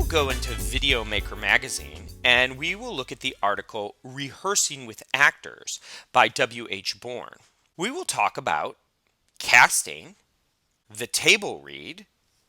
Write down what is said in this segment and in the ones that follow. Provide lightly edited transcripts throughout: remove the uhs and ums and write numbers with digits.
go into Videomaker magazine and we will look at the article Rehearsing with Actors by W.H. Bourne. We will talk about casting, the table read,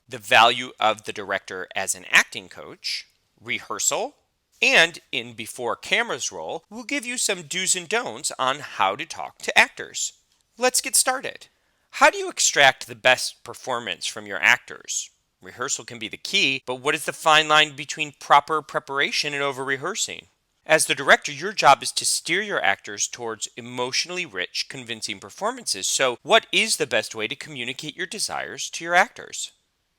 the value of the director as an acting coach, rehearsal, and in Before Cameras Roll, we'll give you some do's and don'ts on how to talk to actors. Let's get started. How do you extract the best performance from your actors? Rehearsal can be the key, but what is the fine line between proper preparation and over-rehearsing? As the director, your job is to steer your actors towards emotionally rich, convincing performances. So, what is the best way to communicate your desires to your actors?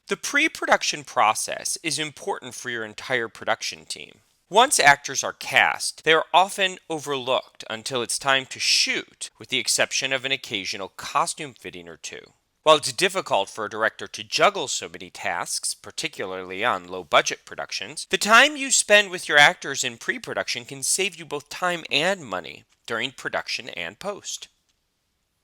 The pre-production process is important for your entire production team. Once actors are cast, they are often overlooked until it's time to shoot, with the exception of an occasional costume fitting or two. While it's difficult for a director to juggle so many tasks, particularly on low-budget productions, the time you spend with your actors in pre-production can save you both time and money during production and post.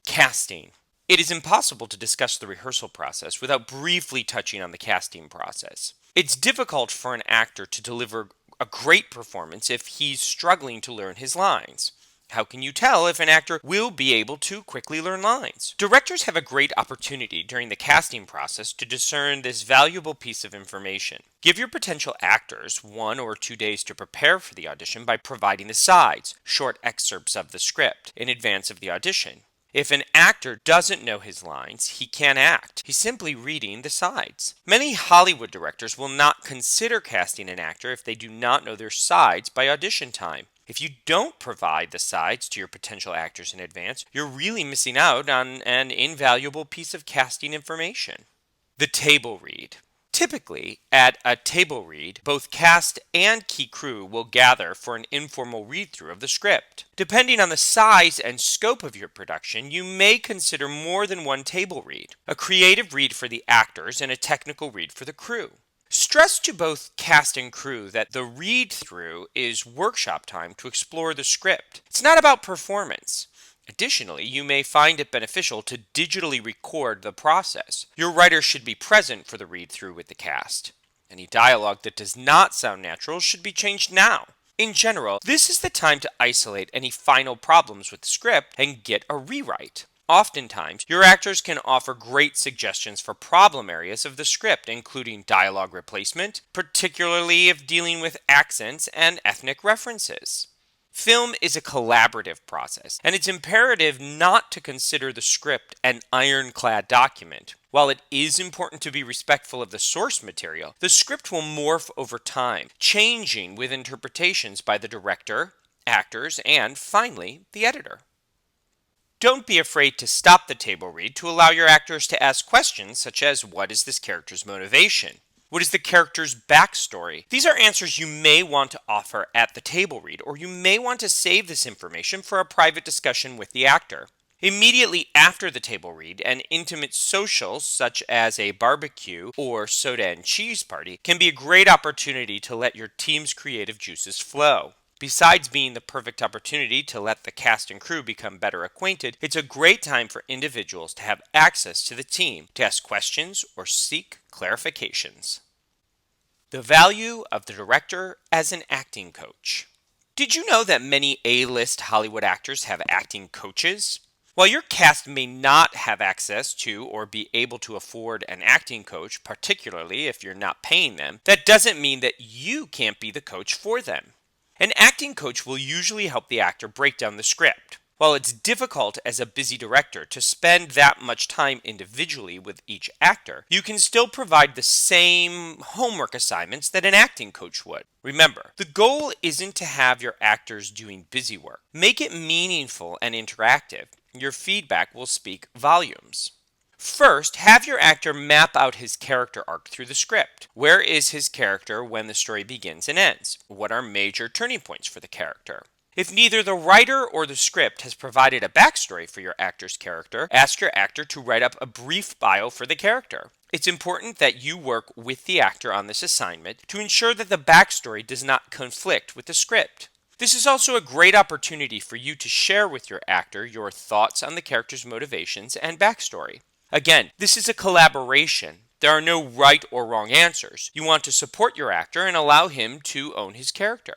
Casting. It is impossible to discuss the rehearsal process without briefly touching on the casting process. It's difficult for an actor to deliver a great performance if he's struggling to learn his lines. How can you tell if an actor will be able to quickly learn lines? Directors have a great opportunity during the casting process to discern this valuable piece of information. Give your potential actors 1 or 2 days to prepare for the audition by providing the sides, short excerpts of the script, in advance of the audition. If an actor doesn't know his lines, he can't act. He's simply reading the sides. Many Hollywood directors will not consider casting an actor if they do not know their sides by audition time. If you don't provide the sides to your potential actors in advance, you're really missing out on an invaluable piece of casting information. The table read. Typically, at a table read, both cast and key crew will gather for an informal read-through of the script. Depending on the size and scope of your production, you may consider more than one table read, a creative read for the actors and a technical read for the crew. Stress to both cast and crew that the read-through is workshop time to explore the script. It's not about performance. Additionally, you may find it beneficial to digitally record the process. Your writer should be present for the read-through with the cast. Any dialogue that does not sound natural should be changed now. In general, this is the time to isolate any final problems with the script and get a rewrite. Oftentimes, your actors can offer great suggestions for problem areas of the script, including dialogue replacement, particularly if dealing with accents and ethnic references. Film is a collaborative process, and it's imperative not to consider the script an ironclad document. While it is important to be respectful of the source material, the script will morph over time, changing with interpretations by the director, actors, and finally, the editor. Don't be afraid to stop the table read to allow your actors to ask questions such as, what is this character's motivation? What is the character's backstory? These are answers you may want to offer at the table read, or you may want to save this information for a private discussion with the actor. Immediately after the table read, an intimate social such as a barbecue or soda and cheese party can be a great opportunity to let your team's creative juices flow. Besides being the perfect opportunity to let the cast and crew become better acquainted, it's a great time for individuals to have access to the team to ask questions or seek clarifications. The value of the director as an acting coach. Did you know that many A-list Hollywood actors have acting coaches? While your cast may not have access to or be able to afford an acting coach, particularly if you're not paying them, that doesn't mean that you can't be the coach for them. An acting coach will usually help the actor break down the script. While it's difficult as a busy director to spend that much time individually with each actor, you can still provide the same homework assignments that an acting coach would. Remember, the goal isn't to have your actors doing busy work. Make it meaningful and interactive. Your feedback will speak volumes. First, have your actor map out his character arc through the script. Where is his character when the story begins and ends? What are major turning points for the character? If neither the writer or the script has provided a backstory for your actor's character, ask your actor to write up a brief bio for the character. It's important that you work with the actor on this assignment to ensure that the backstory does not conflict with the script. This is also a great opportunity for you to share with your actor your thoughts on the character's motivations and backstory. Again, this is a collaboration, There are no right or wrong answers. You want to support your actor and allow him to own his character.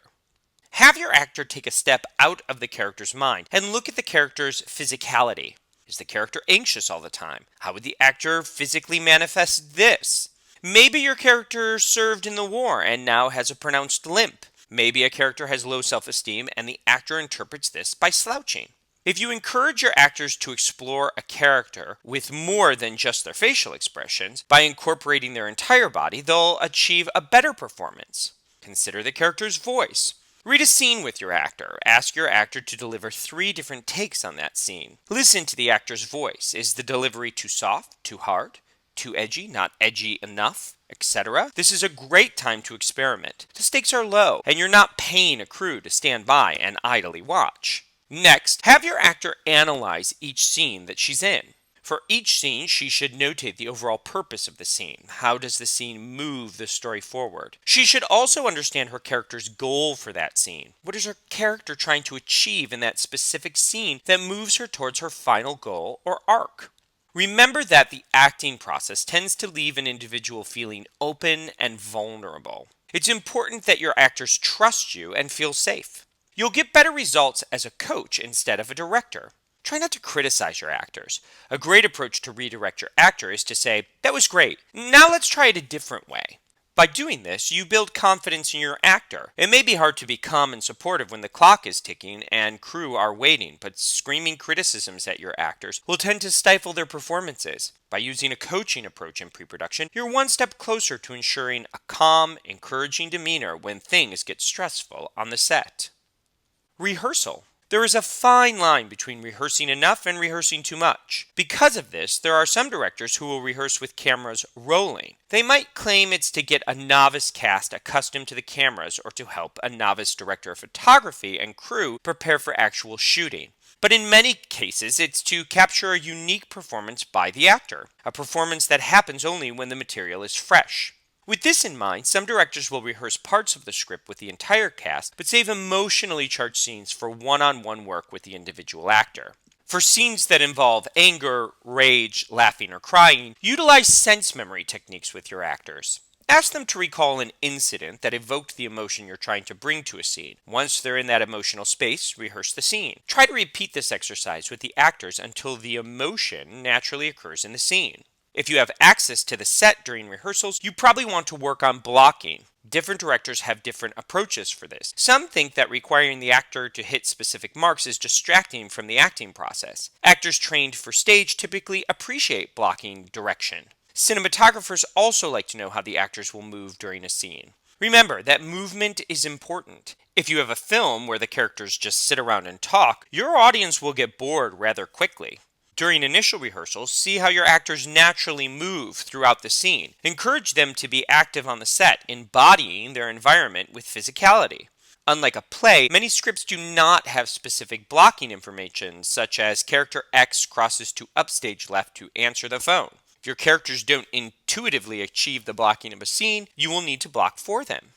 Have your actor take a step out of the character's mind and look at the character's physicality. Is the character anxious all the time? How would the actor physically manifest this? Maybe your character served in the war and now has a pronounced limp. Maybe a character has low self-esteem and the actor interprets this by slouching. If you encourage your actors to explore a character with more than just their facial expressions, by incorporating their entire body, they'll achieve a better performance. Consider the character's voice. Read a scene with your actor. Ask your actor to deliver 3 different takes on that scene. Listen to the actor's voice. Is the delivery too soft, too hard, too edgy, not edgy enough, etc.? This is a great time to experiment. The stakes are low, and you're not paying a crew to stand by and idly watch. Next, have your actor analyze each scene that she's in. For each scene, she should notate the overall purpose of the scene. How does the scene move the story forward? She should also understand her character's goal for that scene. What is her character trying to achieve in that specific scene that moves her towards her final goal or arc? Remember that the acting process tends to leave an individual feeling open and vulnerable. It's important that your actors trust you and feel safe. You'll get better results as a coach instead of a director. Try not to criticize your actors. A great approach to redirect your actor is to say, "That was great. Now let's try it a different way." By doing this, you build confidence in your actor. It may be hard to be calm and supportive when the clock is ticking and crew are waiting, but screaming criticisms at your actors will tend to stifle their performances. By using a coaching approach in pre-production, you're one step closer to ensuring a calm, encouraging demeanor when things get stressful on the set. Rehearsal. There is a fine line between rehearsing enough and rehearsing too much. Because of this, there are some directors who will rehearse with cameras rolling. They might claim it's to get a novice cast accustomed to the cameras or to help a novice director of photography and crew prepare for actual shooting. But in many cases, it's to capture a unique performance by the actor, a performance that happens only when the material is fresh. With this in mind, some directors will rehearse parts of the script with the entire cast, but save emotionally charged scenes for one-on-one work with the individual actor. For scenes that involve anger, rage, laughing, or crying, utilize sense memory techniques with your actors. Ask them to recall an incident that evoked the emotion you're trying to bring to a scene. Once they're in that emotional space, rehearse the scene. Try to repeat this exercise with the actors until the emotion naturally occurs in the scene. If you have access to the set during rehearsals, you probably want to work on blocking. Different directors have different approaches for this. Some think that requiring the actor to hit specific marks is distracting from the acting process. Actors trained for stage typically appreciate blocking direction. Cinematographers also like to know how the actors will move during a scene. Remember that movement is important. If you have a film where the characters just sit around and talk, your audience will get bored rather quickly. During initial rehearsals, see how your actors naturally move throughout the scene. Encourage them to be active on the set, embodying their environment with physicality. Unlike a play, many scripts do not have specific blocking information, such as character X crosses to upstage left to answer the phone. If your characters don't intuitively achieve the blocking of a scene, you will need to block for them.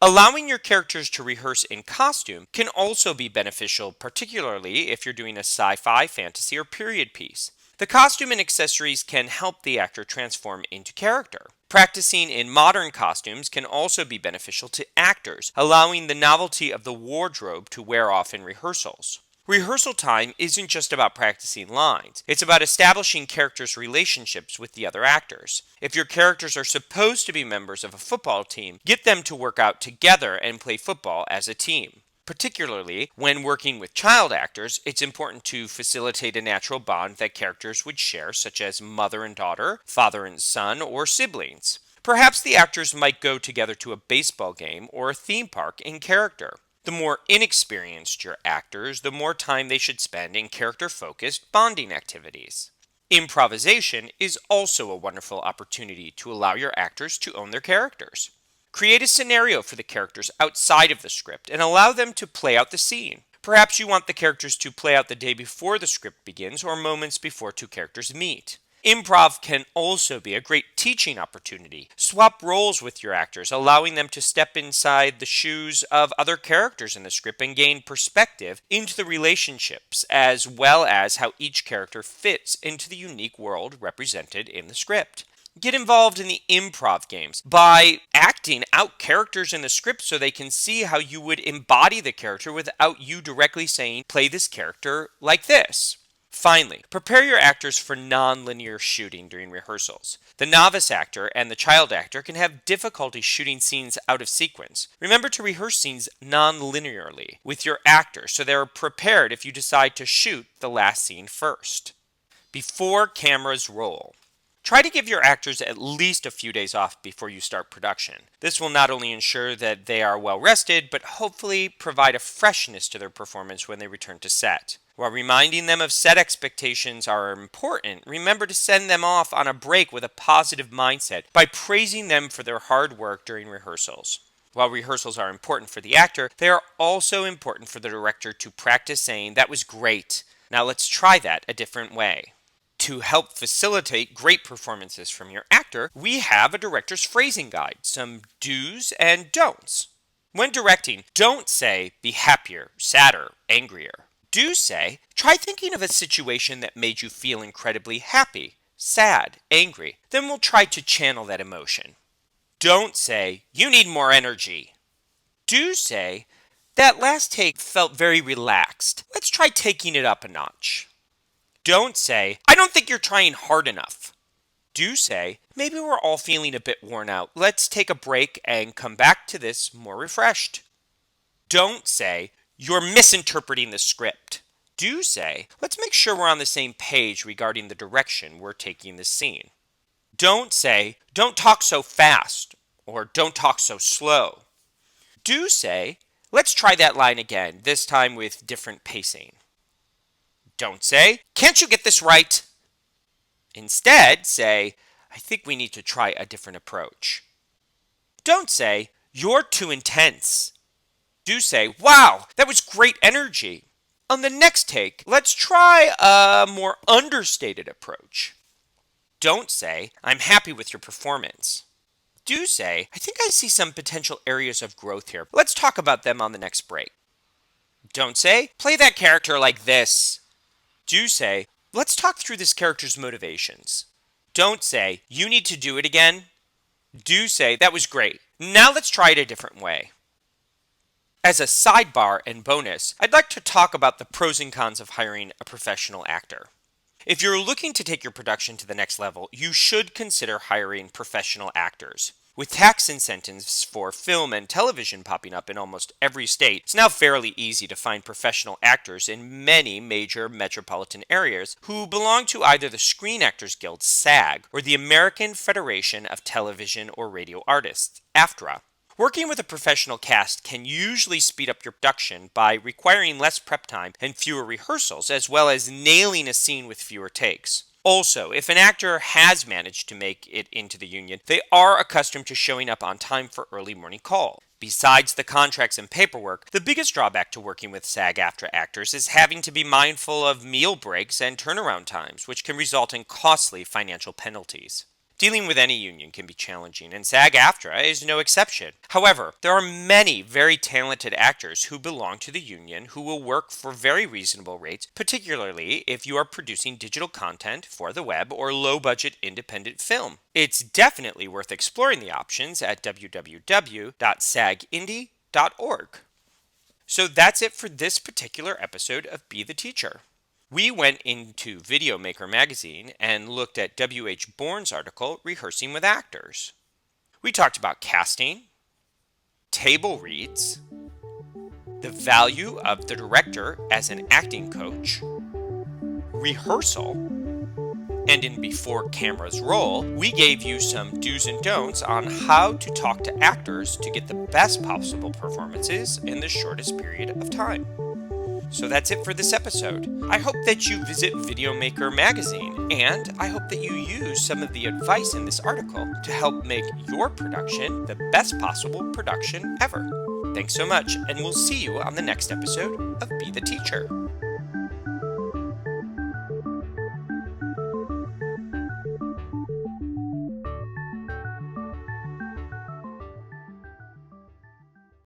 Allowing your characters to rehearse in costume can also be beneficial, particularly if you're doing a sci-fi, fantasy, or period piece. The costume and accessories can help the actor transform into character. Practicing in modern costumes can also be beneficial to actors, allowing the novelty of the wardrobe to wear off in rehearsals. Rehearsal time isn't just about practicing lines. It's about establishing characters' relationships with the other actors. If your characters are supposed to be members of a football team, get them to work out together and play football as a team. Particularly when working with child actors, it's important to facilitate a natural bond that characters would share, such as mother and daughter, father and son, or siblings. Perhaps the actors might go together to a baseball game or a theme park in character. The more inexperienced your actors, the more time they should spend in character-focused bonding activities. Improvisation is also a wonderful opportunity to allow your actors to own their characters. Create a scenario for the characters outside of the script and allow them to play out the scene. Perhaps you want the characters to play out the day before the script begins or moments before two characters meet. Improv can also be a great teaching opportunity. Swap roles with your actors, allowing them to step inside the shoes of other characters in the script and gain perspective into the relationships, as well as how each character fits into the unique world represented in the script. Get involved in the improv games by acting out characters in the script so they can see how you would embody the character without you directly saying, play this character like this. Finally, prepare your actors for non-linear shooting during rehearsals. The novice actor and the child actor can have difficulty shooting scenes out of sequence. Remember to rehearse scenes non-linearly with your actors so they're prepared if you decide to shoot the last scene first. Before cameras roll. Try to give your actors at least a few days off before you start production. This will not only ensure that they are well rested, but hopefully provide a freshness to their performance when they return to set. While reminding them of set expectations are important, remember to send them off on a break with a positive mindset by praising them for their hard work during rehearsals. While rehearsals are important for the actor, they are also important for the director to practice saying, "That was great. Now let's try that a different way." To help facilitate great performances from your actor, we have a director's phrasing guide, some do's and don'ts. When directing, don't say, "be happier, sadder, angrier." Do say, "try thinking of a situation that made you feel incredibly happy, sad, angry." Then we'll try to channel that emotion. Don't say, "you need more energy." Do say, "that last take felt very relaxed. Let's try taking it up a notch." Don't say, "I don't think you're trying hard enough." Do say, "maybe we're all feeling a bit worn out. Let's take a break and come back to this more refreshed." Don't say, "you're misinterpreting the script." Do say, "let's make sure we're on the same page regarding the direction we're taking this scene." Don't say, "don't talk so fast," or "don't talk so slow." Do say, "let's try that line again, this time with different pacing." Don't say, "can't you get this right?" Instead, say, "I think we need to try a different approach." Don't say, "you're too intense." Do say, "wow, that was great energy. On the next take, let's try a more understated approach." Don't say, "I'm happy with your performance." Do say, "I think I see some potential areas of growth here. Let's talk about them on the next break." Don't say, "play that character like this." Do say, "let's talk through this character's motivations." Don't say, "you need to do it again." Do say, "that was great. Now let's try it a different way." As a sidebar and bonus, I'd like to talk about the pros and cons of hiring a professional actor. If you're looking to take your production to the next level, you should consider hiring professional actors. With tax incentives for film and television popping up in almost every state, it's now fairly easy to find professional actors in many major metropolitan areas who belong to either the Screen Actors Guild, SAG, or the American Federation of Television or Radio Artists, AFTRA. Working with a professional cast can usually speed up your production by requiring less prep time and fewer rehearsals, as well as nailing a scene with fewer takes. Also, if an actor has managed to make it into the union, they are accustomed to showing up on time for early morning call. Besides the contracts and paperwork, the biggest drawback to working with SAG-AFTRA actors is having to be mindful of meal breaks and turnaround times, which can result in costly financial penalties. Dealing with any union can be challenging, and SAG-AFTRA is no exception. However, there are many very talented actors who belong to the union who will work for very reasonable rates, particularly if you are producing digital content for the web or low-budget independent film. It's definitely worth exploring the options at www.sagindy.org. So that's it for this particular episode of Be the Teacher. We went into Videomaker magazine and looked at W.H. Bourne's article, Rehearsing with Actors. We talked about casting, table reads, the value of the director as an acting coach, rehearsal, and in Before Cameras Roll, we gave you some do's and don'ts on how to talk to actors to get the best possible performances in the shortest period of time. So that's it for this episode. I hope that you visit Videomaker magazine, and I hope that you use some of the advice in this article to help make your production the best possible production ever. Thanks so much, and we'll see you on the next episode of Be the Teacher.